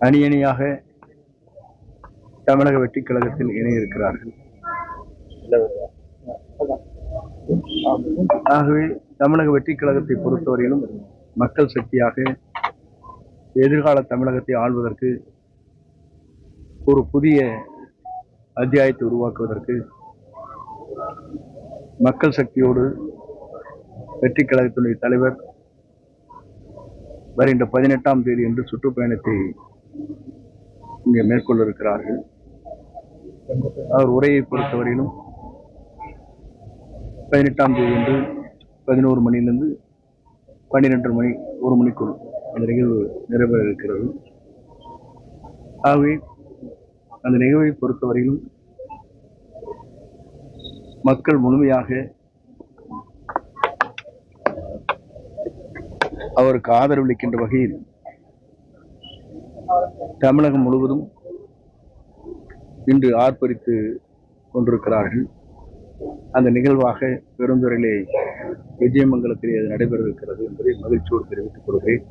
அணி அணியாக தமிழக வெற்றிக் கழகத்தில் இணைய இருக்கிறார்கள். ஆகவே தமிழக வெற்றிக் கழகத்தை பொறுத்தவரையிலும் மக்கள் சக்தியாக எதிர்கால தமிழகத்தை ஆள்வதற்கு, ஒரு புதிய அத்தியாயத்தை உருவாக்குவதற்கு மக்கள் சக்தியோடு வெற்றிக் கழகத்தினுடைய தலைவர் வருகின்ற 18ஆம் தேதி என்று சுற்றுப்பயணத்தை இங்கே மேற்கொள்ள இருக்கிறார்கள். அவர் உரையை பொறுத்தவரையிலும் 18ஆம் தேதி என்று 11 மணியிலிருந்து 12 மணி 1 மணிக்குள் அந்த நிகழ்வு நிறைவேற இருக்கிறது. ஆகவே அந்த நிகழ்வை பொறுத்தவரையிலும் மக்கள் முழுமையாக அவருக்கு ஆதரவளிக்கின்ற வகையில் தமிழகம் முழுவதும் இன்று ஆர்ப்பரித்து கொண்டிருக்கிறார்கள். அந்த நிகழ்வாக பெருந்துறையிலே விஜயமங்கலத்திலே அது நடைபெற இருக்கிறது என்பதை மகிழ்ச்சியோடு தெரிவித்துக் கொள்கிறேன்.